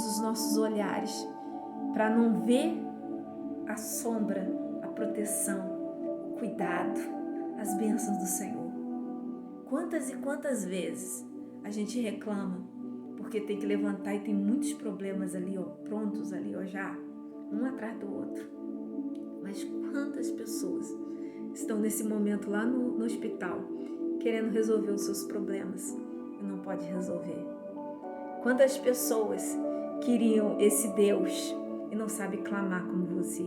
os nossos olhares para não ver a sombra, a proteção, o cuidado, as bênçãos do Senhor. Quantas e quantas vezes a gente reclama porque tem que levantar e tem muitos problemas ali, ó, prontos ali, ó, já, um atrás do outro. Mas quantas pessoas estão nesse momento lá no hospital querendo resolver os seus problemas e não pode resolver? Quantas pessoas queriam esse Deus e não sabe clamar como você?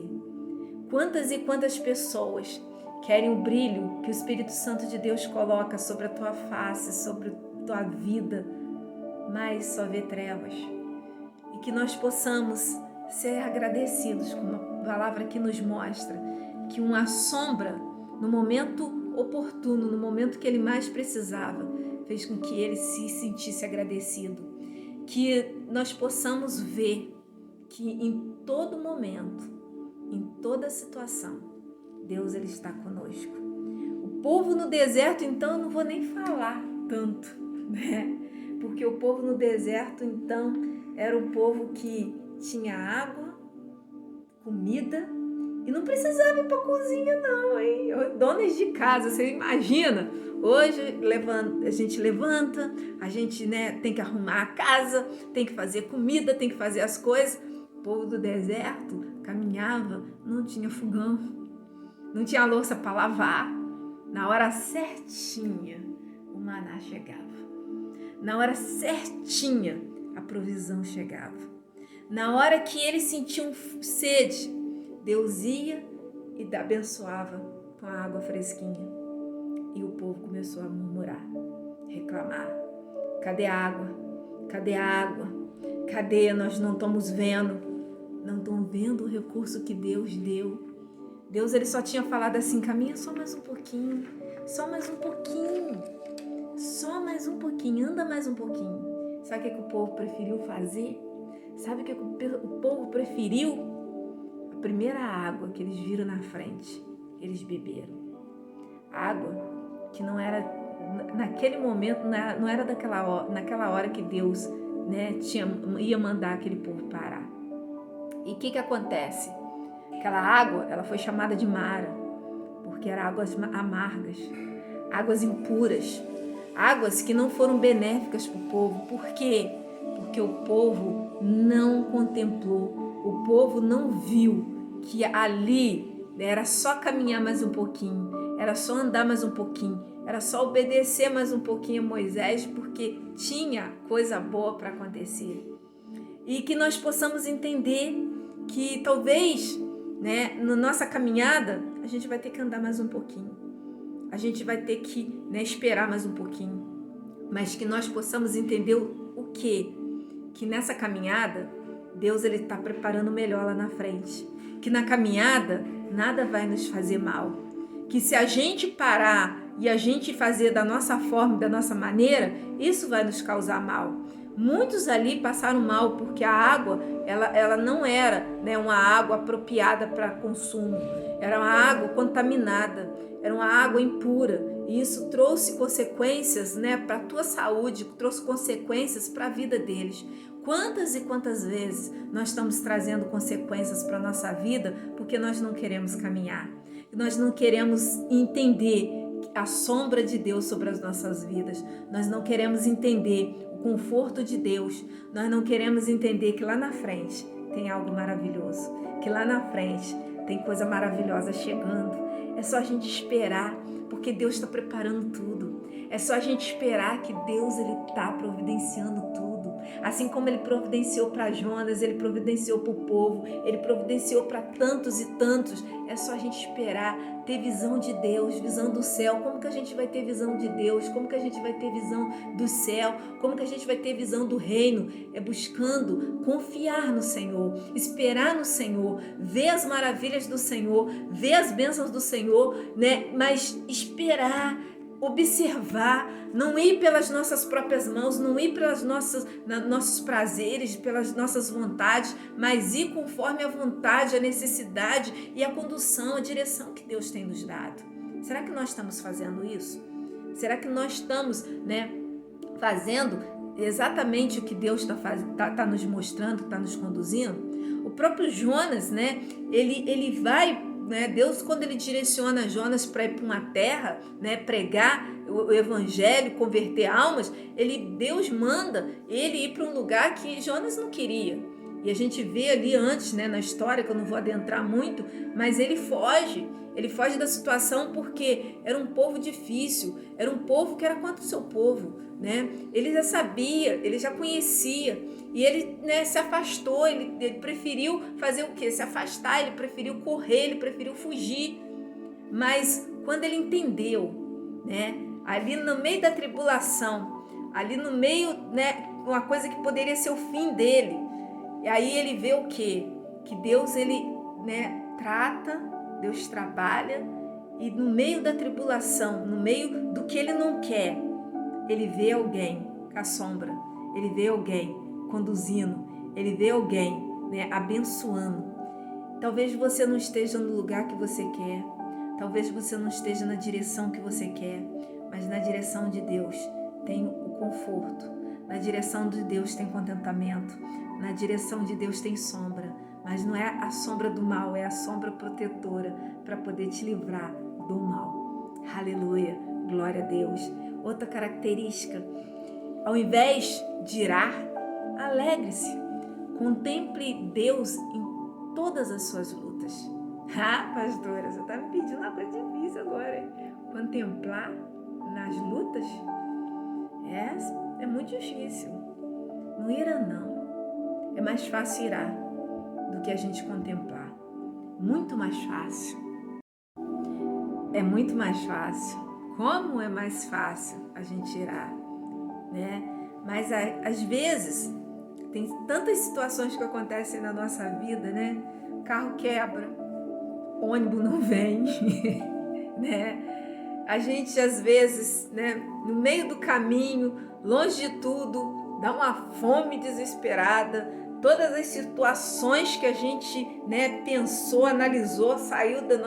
Quantas e quantas pessoas querem o brilho que o Espírito Santo de Deus coloca sobre a tua face, sobre a tua vida, mas só vê trevas? E que nós possamos ser agradecidos, como a palavra aqui nos mostra, que uma sombra, no momento oportuno, no momento que ele mais precisava, fez com que ele se sentisse agradecido. Que nós possamos ver que em todo momento, em toda situação, Deus, ele está conosco. O povo no deserto, então, eu não vou nem falar tanto, né? Porque o povo no deserto, então, era um povo que tinha água, comida e não precisava ir para a cozinha não, hein? Donas de casa, você imagina? Hoje a gente levanta, a gente, né, tem que arrumar a casa, tem que fazer comida, tem que fazer as coisas. O povo do deserto caminhava, não tinha fogão, não tinha louça para lavar. Na hora certinha, o maná chegava. Na hora certinha, a provisão chegava. Na hora que eles sentiam sede, Deus ia e abençoava com a água fresquinha. E o povo começou a murmurar, reclamar. Cadê a água? Cadê a água? Cadê? Nós não estamos vendo. Não estão vendo o recurso que Deus deu. Deus, ele só tinha falado assim, caminha só mais um pouquinho. Só mais um pouquinho. Só mais um pouquinho. Anda mais um pouquinho. Sabe o que o povo preferiu fazer? Sabe o que o povo preferiu? primeira água que eles viram na frente, eles beberam. Água que não era, naquele momento, não era naquela hora que Deus, né, ia mandar aquele povo parar. E o que acontece? Aquela água, ela foi chamada de Mara, porque eram águas amargas, águas impuras, águas que não foram benéficas para o povo. Por quê? Porque o povo não contemplou, o povo não viu que ali era só caminhar mais um pouquinho, era só andar mais um pouquinho, era só obedecer mais um pouquinho a Moisés, porque tinha coisa boa para acontecer. E que nós possamos entender que talvez, né, na nossa caminhada, a gente vai ter que andar mais um pouquinho. A gente vai ter que, né, esperar mais um pouquinho. Mas que nós possamos entender o quê? Que nessa caminhada, Deus está preparando o melhor lá na frente. Que na caminhada, nada vai nos fazer mal. Que se a gente parar e a gente fazer da nossa forma, da nossa maneira, isso vai nos causar mal. Muitos ali passaram mal porque a água, ela não era, né, uma água apropriada para consumo. Era uma água contaminada, era uma água impura. E isso trouxe consequências, né, para a tua saúde, trouxe consequências para a vida deles. Quantas e quantas vezes nós estamos trazendo consequências para a nossa vida porque nós não queremos caminhar, nós não queremos entender a sombra de Deus sobre as nossas vidas, nós não queremos entender o conforto de Deus, nós não queremos entender que lá na frente tem algo maravilhoso, que lá na frente tem coisa maravilhosa chegando. É só a gente esperar, porque Deus está preparando tudo. É só a gente esperar que Deus está providenciando tudo. Assim como Ele providenciou para Jonas, Ele providenciou para o povo, Ele providenciou para tantos e tantos. É só a gente esperar, ter visão de Deus, visão do céu. Como que a gente vai ter visão de Deus? Como que a gente vai ter visão do céu? Como que a gente vai ter visão do reino? É buscando confiar no Senhor, esperar no Senhor, ver as maravilhas do Senhor, ver as bênçãos do Senhor, né? Mas esperar, observar, não ir pelas nossas próprias mãos, não ir pelas nossos prazeres, pelas nossas vontades, mas ir conforme a vontade, a necessidade e a condução, a direção que Deus tem nos dado. Será que nós estamos fazendo isso? Será que nós estamos, né, fazendo exatamente o que Deus está nos mostrando, está nos conduzindo? O próprio Jonas, né, ele vai, né, Deus, quando Ele direciona Jonas para ir para uma terra, né, pregar o evangelho, converter almas, Deus manda ele ir para um lugar que Jonas não queria. E a gente vê ali antes, né, na história, que eu não vou adentrar muito, mas ele foge da situação porque era um povo difícil, era um povo que era contra o seu povo, né? Ele já sabia, ele já conhecia, e ele, né, se afastou, ele preferiu fazer o quê? Se afastar, ele preferiu correr, ele preferiu fugir. Mas quando ele entendeu, né, ali no meio da tribulação, ali no meio, né, uma coisa que poderia ser o fim dele, e aí ele vê o quê? Que Deus, ele, né, trata, Deus trabalha, e no meio da tribulação, no meio do que ele não quer, ele vê alguém com a sombra, ele vê alguém conduzindo, ele vê alguém, né, abençoando. Talvez você não esteja no lugar que você quer, talvez você não esteja na direção que você quer, mas na direção de Deus tem o conforto, na direção de Deus tem contentamento, na direção de Deus tem sombra, mas não é a sombra do mal, é a sombra protetora para poder te livrar do mal. Aleluia, glória a Deus. Outra característica, ao invés de irar, alegre-se, contemple Deus em todas as suas lutas. Ah, pastora, você está me pedindo uma coisa difícil agora, hein? Contemplar nas lutas é muito difícil. Não ira, não. É mais fácil irar do que a gente contemplar. Muito mais fácil. É muito mais fácil. Como é mais fácil a gente irar, né? Mas às vezes tem tantas situações que acontecem na nossa vida, né? Carro quebra, ônibus não vem, né? A gente às vezes, né, no meio do caminho, longe de tudo, dá uma fome desesperada, todas as situações que a gente, né, pensou, analisou, saiu da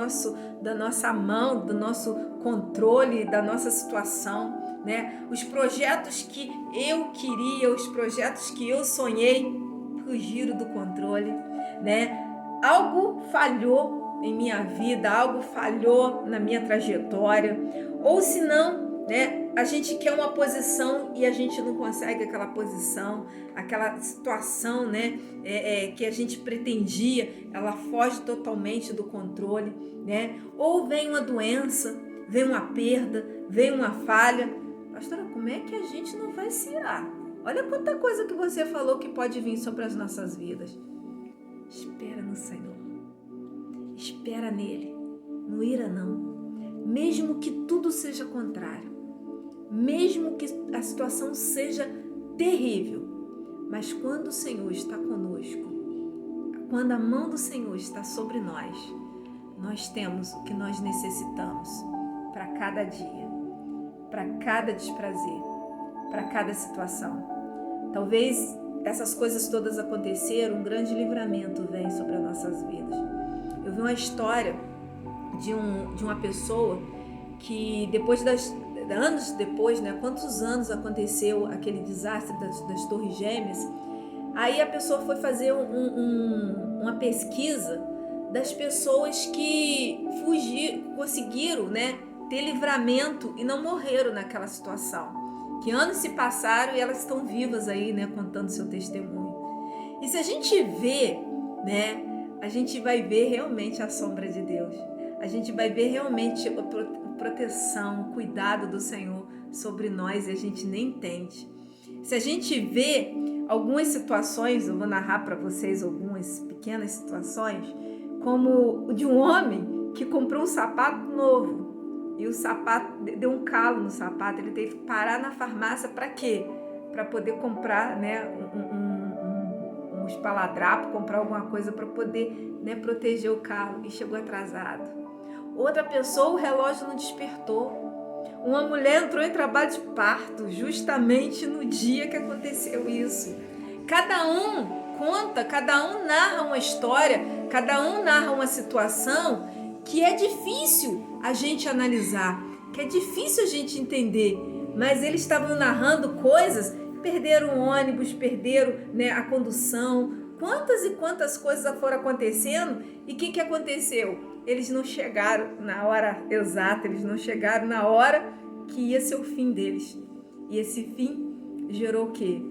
nossa mão, do nosso controle, da nossa situação, né? Os projetos que eu queria, os projetos que eu sonhei, fugiram do controle, né? Algo falhou em minha vida, algo falhou na minha trajetória, ou se não, né, a gente quer uma posição e a gente não consegue aquela posição, aquela situação, né, que a gente pretendia, ela foge totalmente do controle, né? Ou vem uma doença, vem uma perda, vem uma falha. Pastora, como é que a gente não vai se irar? Olha quanta coisa que você falou que pode vir sobre as nossas vidas. Espera no Senhor. Espera nele. Não ira não. Mesmo que tudo seja contrário. Mesmo que a situação seja terrível. Mas quando o Senhor está conosco, quando a mão do Senhor está sobre nós, nós temos o que nós necessitamos para cada dia, para cada desprazer, para cada situação. Talvez essas coisas todas aconteceram, um grande livramento vem sobre as nossas vidas. Eu vi uma história de uma pessoa que anos depois, né, quantos anos aconteceu aquele desastre das Torres Gêmeas, aí a pessoa foi fazer uma pesquisa das pessoas que conseguiram, né, ter livramento e não morreram naquela situação. Que anos se passaram e elas estão vivas aí, né, contando seu testemunho. E se a gente vê, né, a gente vai ver realmente a sombra de Deus. A gente vai ver realmente a proteção, o cuidado do Senhor sobre nós e a gente nem entende. Se a gente vê algumas situações, eu vou narrar para vocês algumas pequenas situações, como o de um homem que comprou um sapato novo. E o sapato deu um calo no sapato, ele teve que parar na farmácia para quê? Para poder comprar, né, um espaladrapo, comprar alguma coisa para poder, né, proteger o calo, e chegou atrasado. Outra pessoa, o relógio não despertou. Uma mulher entrou em trabalho de parto justamente no dia que aconteceu isso. Cada um conta, cada um narra uma história, cada um narra uma situação que é difícil a gente analisar, que é difícil a gente entender, mas eles estavam narrando coisas, perderam o ônibus, perderam, né, a condução, quantas e quantas coisas foram acontecendo, e o que aconteceu? Eles não chegaram na hora exata, eles não chegaram na hora que ia ser o fim deles, e esse fim gerou o quê?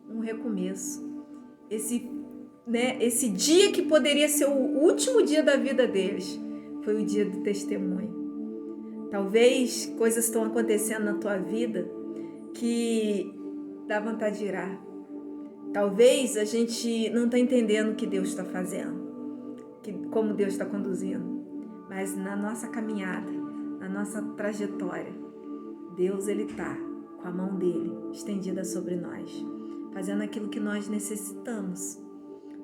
Um recomeço, esse dia que poderia ser o último dia da vida deles, foi o dia do testemunho. Talvez coisas estão acontecendo na tua vida que dá vontade de irar. Talvez a gente não está entendendo o que Deus está fazendo, como Deus está conduzindo. Mas na nossa caminhada, na nossa trajetória, Deus, Ele está com a mão dEle estendida sobre nós, fazendo aquilo que nós necessitamos,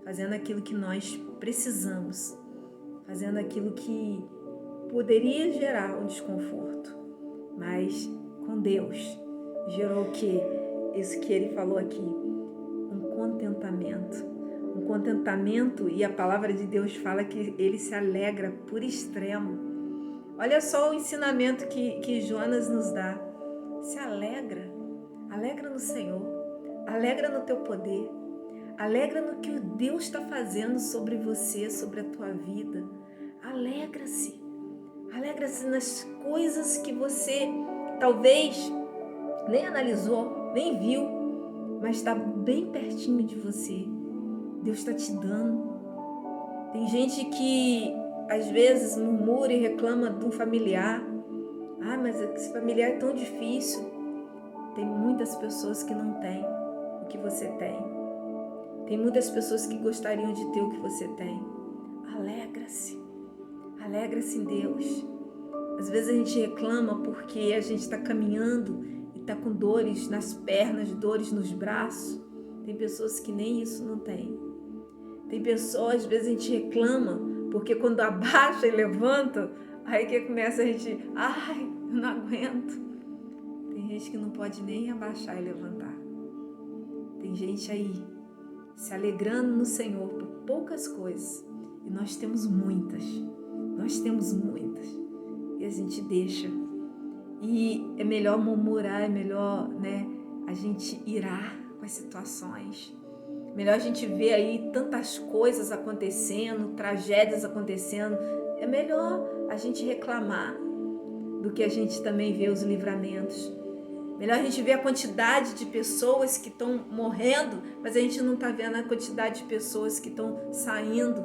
fazendo aquilo que nós precisamos, fazendo aquilo que poderia gerar um desconforto, mas com Deus gerou o quê? Isso que ele falou aqui, um contentamento, e a palavra de Deus fala que ele se alegra por extremo. Olha só o ensinamento que Jonas nos dá. Se alegra no Senhor, alegra no teu poder, alegra no que o Deus está fazendo sobre você, sobre a tua vida. Alegra-se nas coisas que você talvez nem analisou, nem viu, mas está bem pertinho de você. Deus está te dando. Tem gente que às vezes murmura e reclama de um familiar. Ah, mas esse familiar é tão difícil. Tem muitas pessoas que não têm o que você tem. Tem muitas pessoas que gostariam de ter o que você tem. Alegra-se em Deus. Às vezes a gente reclama porque a gente está caminhando e está com dores nas pernas, dores nos braços. Tem pessoas que nem isso não tem. Tem pessoas, às vezes a gente reclama porque quando abaixa e levanta, aí que começa a gente, eu não aguento. Tem gente que não pode nem abaixar e levantar. Tem gente aí se alegrando no Senhor por poucas coisas. E nós temos muitas. E a gente deixa. E é melhor murmurar, é melhor, a gente irar com as situações. Melhor a gente ver aí tantas coisas acontecendo, tragédias acontecendo. É melhor a gente reclamar do que a gente também ver os livramentos. Melhor a gente ver a quantidade de pessoas que estão morrendo, mas a gente não está vendo a quantidade de pessoas que estão saindo,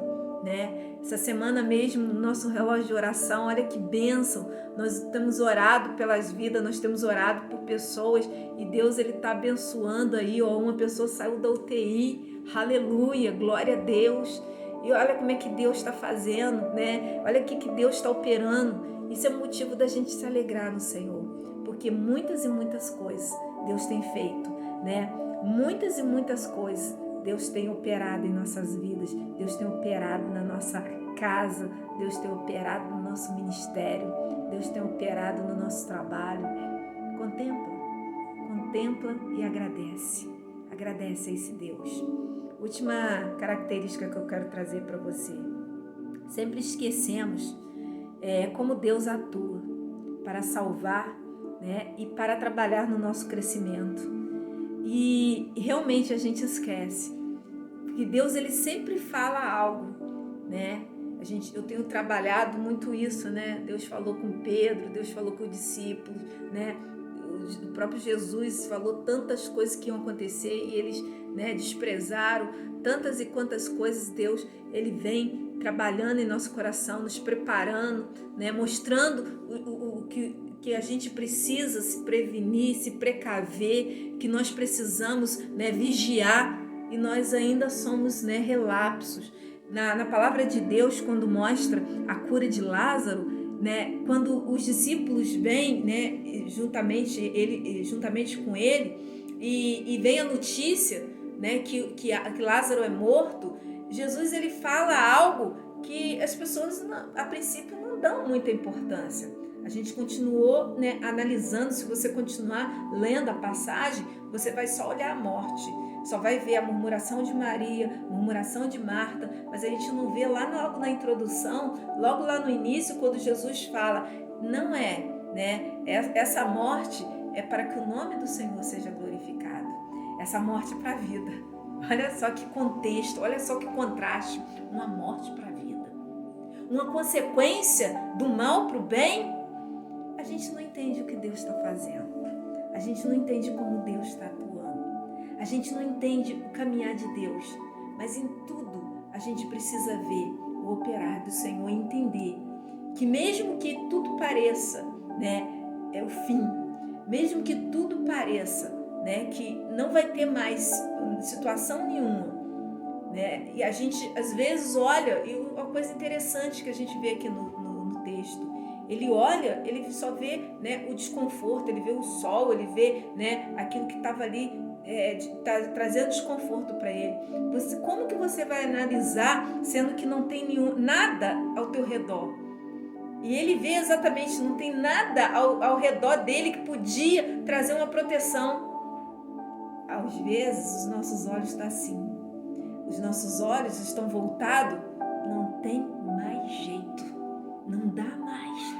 Essa semana mesmo, no nosso relógio de oração, olha que bênção. Nós temos orado pelas vidas, nós temos orado por pessoas e Deus ele está abençoando aí. Uma pessoa saiu da UTI, aleluia, glória a Deus. E olha como é que Deus está fazendo, Olha o que Deus está operando. Isso é motivo da gente se alegrar no Senhor, porque muitas e muitas coisas Deus tem feito, Muitas e muitas coisas Deus tem operado em nossas vidas, Deus tem operado na nossa casa, Deus tem operado no nosso ministério, Deus tem operado no nosso trabalho. Contempla e agradece. Agradece a esse Deus. Última característica que eu quero trazer para você. Sempre esquecemos como Deus atua para salvar, e para trabalhar no nosso crescimento. E realmente a gente esquece, porque Deus ele sempre fala algo, Eu tenho trabalhado muito isso, Deus falou com Pedro, Deus falou com os discípulos, O próprio Jesus falou tantas coisas que iam acontecer e eles, desprezaram tantas e quantas coisas. Deus ele vem trabalhando em nosso coração, nos preparando, mostrando o que a gente precisa se prevenir, se precaver, que nós precisamos, vigiar, e nós ainda somos, relapsos. Na palavra de Deus, quando mostra a cura de Lázaro, quando os discípulos vêm, juntamente com ele, e vem a notícia, que Lázaro é morto, Jesus ele fala algo que as pessoas a princípio não dão muita importância. A gente continuou, analisando. Se você continuar lendo a passagem, você vai só olhar a morte, só vai ver a murmuração de Maria, a murmuração de Marta, mas a gente não vê lá logo na introdução, logo lá no início, quando Jesus fala, não essa morte é para que o nome do Senhor seja glorificado. Essa morte é para a vida. Olha só que contexto, olha só que contraste, uma morte para a vida. Uma consequência do mal para o bem. A gente não entende o que Deus está fazendo. A gente não entende como Deus está atuando. A gente não entende o caminhar de Deus. Mas em tudo a gente precisa ver o operar do Senhor e entender que mesmo que tudo pareça, é o fim. Mesmo que tudo pareça, que não vai ter mais situação nenhuma, E a gente às vezes olha, e uma coisa interessante que a gente vê aqui no texto, ele olha, ele só vê, o desconforto, ele vê o sol, ele vê, aquilo que estava ali, trazendo desconforto para ele. Como que você vai analisar, sendo que não tem nada ao teu redor? E ele vê exatamente, não tem nada ao redor dele que podia trazer uma proteção. Às vezes os nossos olhos estão assim, os nossos olhos estão voltados, não tem mais jeito, não dá mais,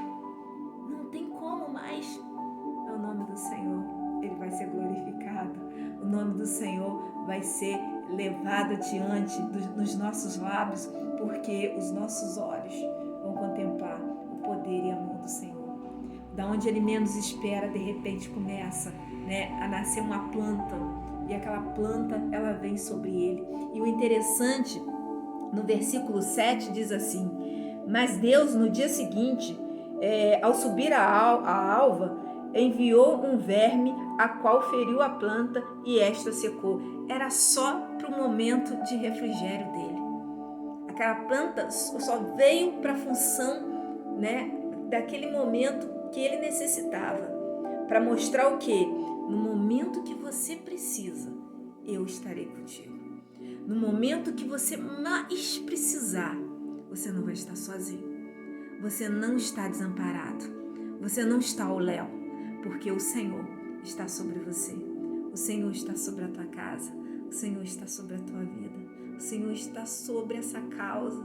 não tem como mais. É o nome do Senhor, ele vai ser glorificado, o nome do Senhor vai ser levado adiante nos nossos lábios, porque os nossos olhos vão contemplar o poder e a mão do Senhor. Da onde ele menos espera, de repente começa, a nascer uma planta, e aquela planta ela vem sobre ele. E o interessante, no versículo 7 diz assim: mas Deus no dia seguinte, ao subir a alva, enviou um verme, a qual feriu a planta e esta secou. Era só para o momento de refrigério dele. Aquela planta só veio para a função, daquele momento que ele necessitava, para mostrar o quê? No momento que você precisa, eu estarei contigo. No momento que você mais precisar, você não vai estar sozinho. Você não está desamparado. Você não está ao léu, porque o Senhor está sobre você. O Senhor está sobre a tua casa. O Senhor está sobre a tua vida. O Senhor está sobre essa causa.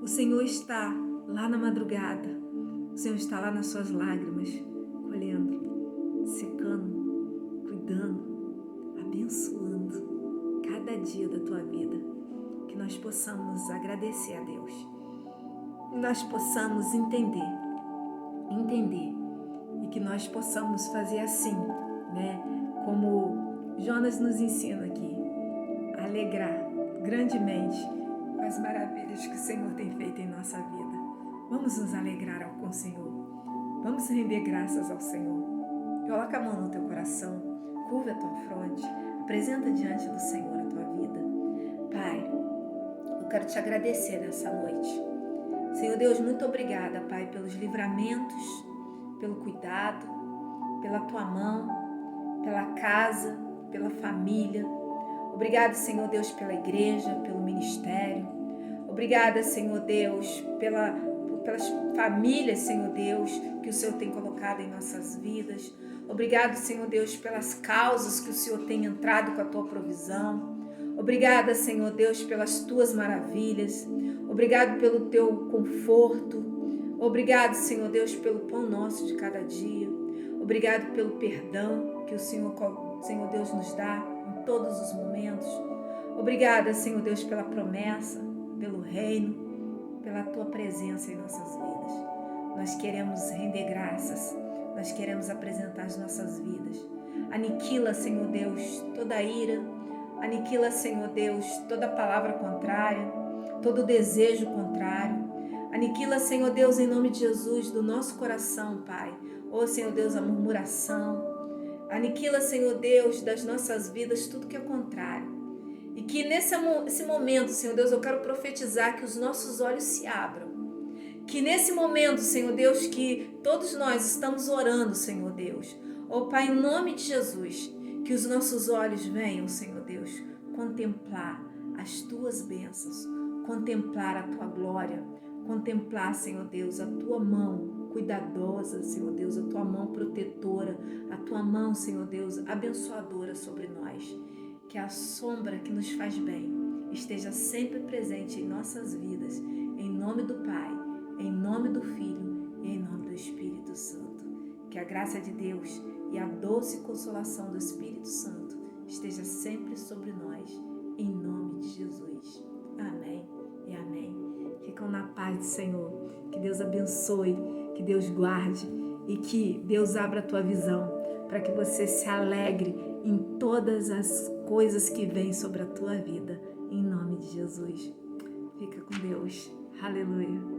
O Senhor está lá na madrugada. O Senhor está lá nas suas lágrimas, colhendo, secando, cuidando, abençoando cada dia da tua vida. Que nós possamos agradecer a Deus. Que nós possamos entender. E que nós possamos fazer assim, né? Como Jonas nos ensina aqui, alegrar grandemente com as maravilhas que o Senhor tem feito em nossa vida. Vamos nos alegrar com o Senhor. Vamos render graças ao Senhor. Coloca a mão no teu coração, curva a tua fronte, apresenta diante do Senhor a tua vida. Pai, eu quero te agradecer nessa noite. Senhor Deus, muito obrigada, Pai, pelos livramentos, pelo cuidado, pela tua mão, pela casa, pela família. Obrigada, Senhor Deus, pela igreja, pelo ministério. Obrigada, Senhor Deus, pelas famílias, Senhor Deus, que o Senhor tem colocado em nossas vidas. Obrigado, Senhor Deus, pelas causas que o Senhor tem entrado com a tua provisão. Obrigada, Senhor Deus, pelas tuas maravilhas. Obrigado pelo teu conforto. Obrigado, Senhor Deus, pelo pão nosso de cada dia. Obrigado pelo perdão que o Senhor Deus nos dá em todos os momentos. Obrigada, Senhor Deus, pela promessa, pelo reino, pela tua presença em nossas vidas. Nós queremos render graças. Nós queremos apresentar as nossas vidas. Aniquila, Senhor Deus, toda ira. Aniquila, Senhor Deus, toda palavra contrária, todo desejo contrário. Aniquila, Senhor Deus, em nome de Jesus, do nosso coração, Pai. Ó, Senhor Deus, a murmuração. Aniquila, Senhor Deus, das nossas vidas, tudo que é contrário. E que nesse momento, Senhor Deus, eu quero profetizar que os nossos olhos se abram. Que nesse momento, Senhor Deus, que todos nós estamos orando, Senhor Deus. Ó, Pai, em nome de Jesus, que os nossos olhos venham, Senhor Deus, contemplar as tuas bênçãos, contemplar a tua glória, contemplar, Senhor Deus, a tua mão cuidadosa, Senhor Deus, a tua mão protetora, a tua mão, Senhor Deus, abençoadora sobre nós. Que a sombra que nos faz bem esteja sempre presente em nossas vidas, em nome do Pai, em nome do Filho e em nome do Espírito Santo. Que a graça de Deus e a doce consolação do Espírito Santo esteja sempre sobre nós, em nome de Jesus. Amém e amém. Ficam na paz do Senhor. Que Deus abençoe, que Deus guarde e que Deus abra a tua visão para que você se alegre em todas as coisas que vêm sobre a tua vida, em nome de Jesus. Fica com Deus. Aleluia.